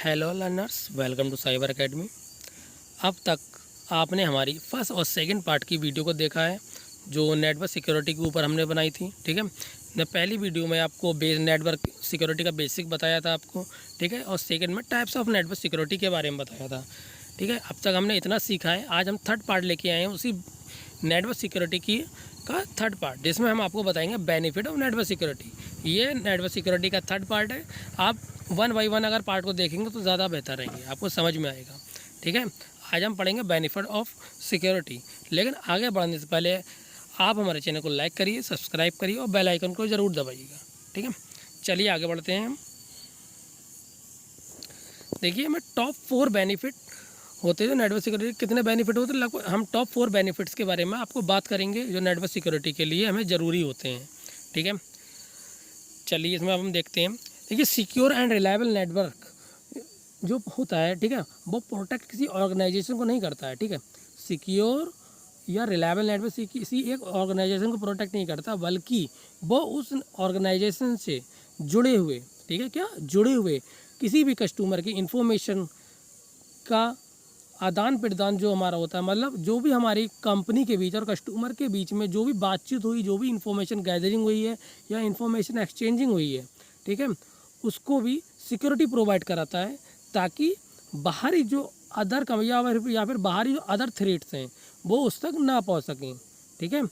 Hello learners, welcome to cyber academy. अब तक आपने हमारी फर्स्ट और सेकंड पार्ट की वीडियो को देखा है जो नेटवर्क सिक्योरिटी के ऊपर हमने बनाई थी। ठीक है, मैं पहली वीडियो में आपको नेटवर्क सिक्योरिटी का बेसिक बताया था आपको। ठीक है, और सेकंड में टाइप्स ऑफ नेटवर्क सिक्योरिटी के बारे में बताया था। ठीक है, अब तक हमने इतना सीखा है। आज हम थर्ड पार्ट लेके आए हैं उसी नेटवर्क सिक्योरिटी की का थर्ड पार्ट, जिसमें हम आपको बताएंगे बेनिफिट ऑफ नेटवर्क सिक्योरिटी। ये नेटवर्क सिक्योरिटी का थर्ड पार्ट है। आप वन बाई वन अगर पार्ट को देखेंगे तो ज़्यादा बेहतर रहेंगे, आपको समझ में आएगा। ठीक है, आज हम पढ़ेंगे बेनिफिट ऑफ सिक्योरिटी। लेकिन आगे बढ़ने से पहले आप हमारे चैनल को लाइक करिए, सब्सक्राइब करिए और बेल आइकन को ज़रूर दबाइएगा। ठीक है, चलिए आगे बढ़ते हैं हम। देखिए, हमें टॉप 4 बेनिफिट होते हैं नेटवर्क सिक्योरिटी। कितने बेनिफिट होते हैं, लगभग हम टॉप 4 बेनिफिट्स के बारे में आपको बात करेंगे जो नेटवर्क सिक्योरिटी के लिए हमें ज़रूरी होते हैं। ठीक है, चलिए इसमें अब हम देखते हैं। देखिए, सिक्योर एंड रिलायबल नेटवर्क जो होता है, ठीक है, वो प्रोटेक्ट किसी ऑर्गेनाइजेशन को नहीं करता है। ठीक है, सिक्योर या रिलायबल नेटवर्क किसी एक ऑर्गेनाइजेशन को प्रोटेक्ट नहीं करता, बल्कि वो उस ऑर्गेनाइजेशन से जुड़े हुए, ठीक है, क्या जुड़े हुए किसी भी कस्टमर की इंफॉर्मेशन का आदान प्रदान जो हमारा होता है, मतलब जो भी हमारी कंपनी के बीच और कस्टमर के बीच में जो भी बातचीत हुई, जो भी इंफॉर्मेशन गैदरिंग हुई है या इंफॉर्मेशन एक्सचेंजिंग हुई है, ठीक है, उसको भी सिक्योरिटी प्रोवाइड कराता है, ताकि बाहरी जो अदर या फिर बाहरी जो अदर थ्रेट्स हैं वो उस तक ना पहुंच सकें। ठीक है,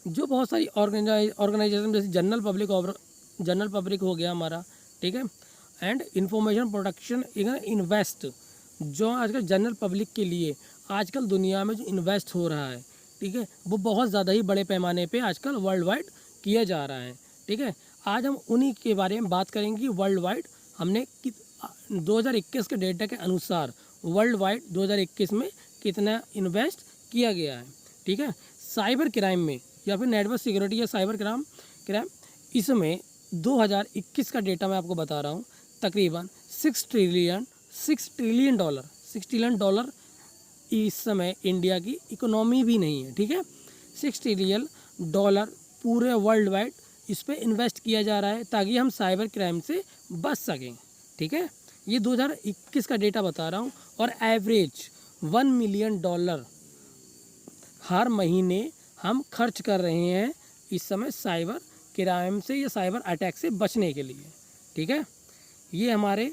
जो बहुत सारी ऑर्गेनाइजेशन जैसे जनरल पब्लिक हो गया हमारा, ठीक है, एंड इंफॉर्मेशन प्रोटेक्शन इन्वेस्ट, जो आजकल जनरल पब्लिक के लिए आजकल दुनिया में जो इन्वेस्ट हो रहा है, ठीक है, वो बहुत ज़्यादा ही बड़े पैमाने पे आजकल वर्ल्ड वाइड किया जा रहा है। ठीक है, आज हम उन्हीं के बारे में बात करेंगे कि वर्ल्ड वाइड हमने 2021 के डेटा के अनुसार वर्ल्ड वाइड 2021 में कितना इन्वेस्ट किया गया है। ठीक है, साइबर क्राइम में या फिर नेटवर्क सिक्योरिटी या साइबर क्राइम इसमें 2021 का डेटा मैं आपको बता रहा हूँ, तकरीबन 6 ट्रिलियन डॉलर इस समय इंडिया की इकोनॉमी भी नहीं है। ठीक है, 6 ट्रिलियन डॉलर पूरे वर्ल्ड वाइड इस पर इन्वेस्ट किया जा रहा है ताकि हम साइबर क्राइम से बच सकें। ठीक है, ये 2021 का डेटा बता रहा हूँ। और एवरेज $1 मिलियन हर महीने हम खर्च कर रहे हैं इस समय साइबर क्राइम से या साइबर अटैक से बचने के लिए। ठीक है, ये हमारे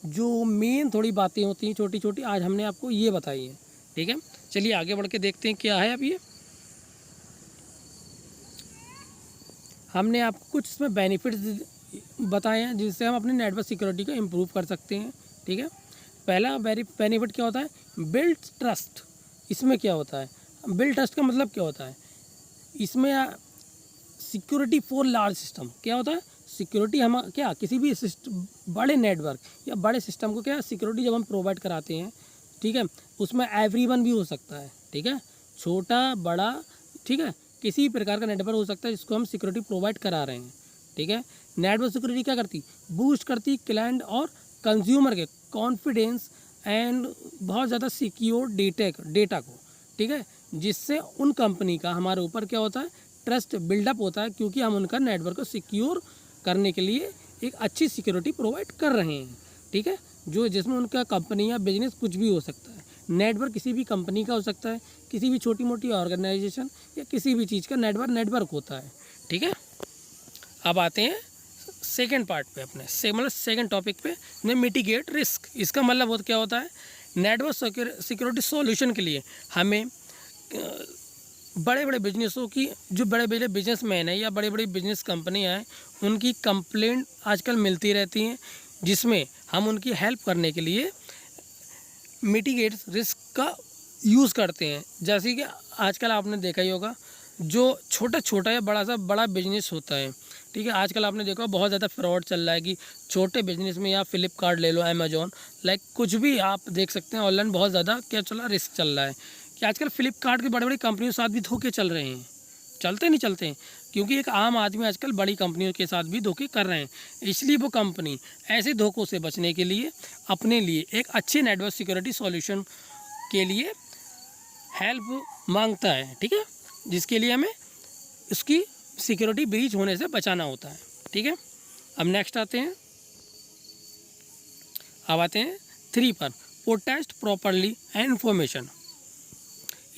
जो मेन थोड़ी बातें होती हैं छोटी छोटी, आज हमने आपको ये बताई हैं। ठीक है, चलिए आगे बढ़ के देखते हैं क्या है। अब ये हमने आपको कुछ इसमें बेनिफिट्स बताए हैं जिससे हम अपने नेटवर्क सिक्योरिटी को इम्प्रूव कर सकते हैं। ठीक है, पहला बेनिफिट क्या होता है, बिल्ड ट्रस्ट। इसमें क्या होता है, बिल्ड ट्रस्ट का मतलब क्या होता है, इसमें सिक्योरिटी फॉर लार्ज सिस्टम क्या होता है, सिक्योरिटी हम क्या किसी भी बड़े नेटवर्क या बड़े सिस्टम को क्या सिक्योरिटी जब हम प्रोवाइड कराते हैं, ठीक है, उसमें एवरीवन भी हो सकता है। ठीक है, छोटा बड़ा, ठीक है, किसी प्रकार का नेटवर्क हो सकता है जिसको हम सिक्योरिटी प्रोवाइड करा रहे हैं। ठीक है, नेटवर्क सिक्योरिटी क्या करती, बूस्ट करती क्लाइंट और कंज्यूमर के कॉन्फिडेंस एंड बहुत ज़्यादा सिक्योर डेटा को। ठीक है, जिससे उन कंपनी का हमारे ऊपर क्या होता है, ट्रस्ट बिल्डअप होता है, क्योंकि हम उनका नेटवर्क को सिक्योर करने के लिए एक अच्छी सिक्योरिटी प्रोवाइड कर रहे हैं। ठीक है, जो जिसमें उनका कंपनी या बिजनेस कुछ भी हो सकता है, नेटवर्क किसी भी कंपनी का हो सकता है, किसी भी छोटी मोटी ऑर्गेनाइजेशन या किसी भी चीज़ का नेटवर्क होता है। ठीक है, अब आते हैं सेकंड पार्ट पे अपने मतलब सेकंड टॉपिक पे, मिटिगेट रिस्क। इसका मतलब क्या होता है, नेटवर्क सिक्योरिटी सॉल्यूशन के लिए हमें बड़े बड़े बिजनेसों की, जो बड़े बड़े बिजनेसमैन हैं या बड़ी बड़ी बिजनेस कंपनियां हैं, उनकी कंप्लेंट आजकल मिलती रहती हैं, जिसमें हम उनकी हेल्प करने के लिए मिटिगेट रिस्क का यूज़ करते हैं। जैसे कि आजकल आपने देखा ही होगा, जो छोटा या बड़ा बिजनेस होता है, ठीक है, आजकल आपने देखा बहुत ज़्यादा फ्रॉड चल रहा है कि छोटे बिजनेस में, या फ्लिपकार्ट ले लो, अमेजोन, लाइक कुछ भी आप देख सकते हैं ऑनलाइन बहुत ज़्यादा क्या चल रहा है, रिस्क चल रहा है कि आजकल फ्लिपकार्ट की बड़ी बड़ी कंपनियों के साथ भी धोखे चल रहे हैं। चलते हैं क्योंकि एक आम आदमी आजकल बड़ी कंपनियों के साथ भी धोखे कर रहे हैं, इसलिए वो कंपनी ऐसे धोखों से बचने के लिए अपने लिए एक अच्छे नेटवर्क सिक्योरिटी सॉल्यूशन के लिए हेल्प मांगता है। ठीक है, जिसके लिए हमें उसकी सिक्योरिटी ब्रीच होने से बचाना होता है। ठीक है, अब नेक्स्ट आते हैं, अब आते हैं 3 पर, प्रोटेस्ट प्रॉपरली एंड इन्फॉर्मेशन।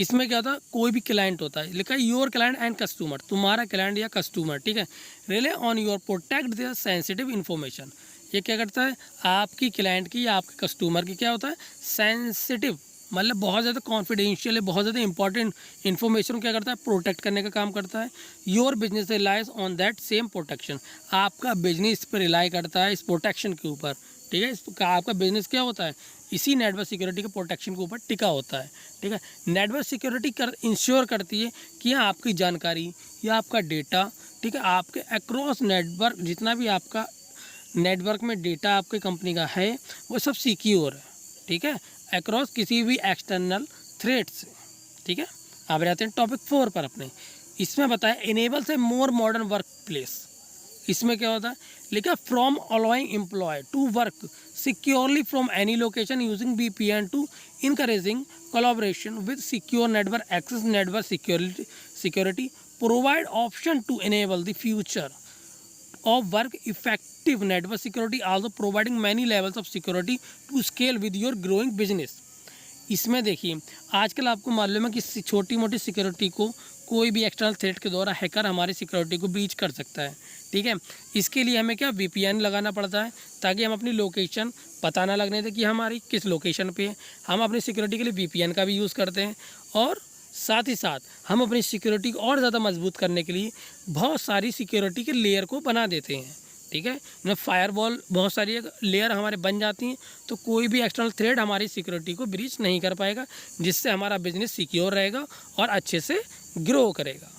इसमें क्या होता है, कोई भी क्लाइंट होता है, लिखा है योर क्लाइंट एंड कस्टमर, तुम्हारा क्लाइंट या कस्टमर, ठीक है, relay on your protect their sensitive information. ये क्या करता है, आपकी क्लाइंट की या आपके कस्टमर की क्या होता है, सेंसिटिव, मतलब बहुत ज़्यादा कॉन्फिडेंशियल है, बहुत ज़्यादा इंपॉर्टेंट इन्फॉर्मेशन क्या करता है, प्रोटेक्ट करने का काम करता है। Your business relies on that same protection, आपका बिजनेस इस पर रिलाई करता है, इस प्रोटेक्शन के ऊपर, ठीक है। आपका बिजनेस क्या होता है, इसी नेटवर्क सिक्योरिटी के प्रोटेक्शन के ऊपर टिका होता है, ठीक है। नेटवर्क सिक्योरिटी इंश्योर करती है कि आपकी जानकारी या आपका डेटा, ठीक है, आपके अक्रॉस नेटवर्क, जितना भी आपका नेटवर्क में डेटा आपके कंपनी का है वो सब सिक्योर है, ठीक है, अक्रॉस किसी भी एक्सटर्नल थ्रेट से, ठीक है। अब रहते हैं टॉपिक 4 पर अपने। इसमें बताया enables a more modern work place. इसमें क्या होता है, लिखा from allowing employee to work securely from any location using VPN to encouraging collaboration with secure network access network security provide option to enable the future of work effective network security also providing many levels of security to scale with your growing business। इसमें देखिए आजकल आपको मालूम है कि छोटी मोटी security को कोई भी एक्सटर्नल थ्रेट के द्वारा हैकर हमारी सिक्योरिटी को ब्रीच कर सकता है, ठीक है। इसके लिए हमें क्या VPN लगाना पड़ता है ताकि हम अपनी लोकेशन पता ना लगने दें कि हमारी किस लोकेशन पे है। हम अपनी सिक्योरिटी के लिए VPN का भी यूज़ करते हैं और साथ ही साथ हम अपनी सिक्योरिटी को और ज़्यादा मजबूत करने के लिए बहुत सारी सिक्योरिटी के लेयर को बना देते हैं, ठीक है। जब फायरवॉल बहुत सारी लेयर हमारे बन जाती हैं तो कोई भी एक्सटर्नल थ्रेट हमारी सिक्योरिटी को ब्रीच नहीं कर पाएगा, जिससे हमारा बिजनेस सिक्योर रहेगा और अच्छे से ग्रो करेगा,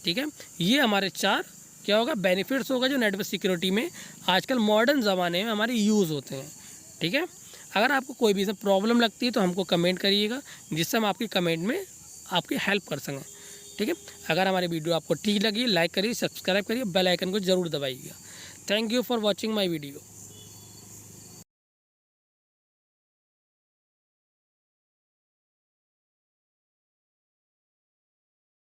ठीक है। ये हमारे 4 क्या होगा, बेनिफिट्स होगा जो नेटवर्क सिक्योरिटी में आजकल मॉडर्न ज़माने में हमारे यूज़ होते हैं, ठीक है। अगर आपको कोई भी इसमें प्रॉब्लम लगती है तो हमको कमेंट करिएगा, जिससे हम आपकी कमेंट में आपकी हेल्प कर सकें, ठीक है। अगर हमारी वीडियो आपको ठीक लगी लाइक करिए, सब्सक्राइब करिए, बेल आइकन को ज़रूर दबाइएगा। Thank you for watching my video.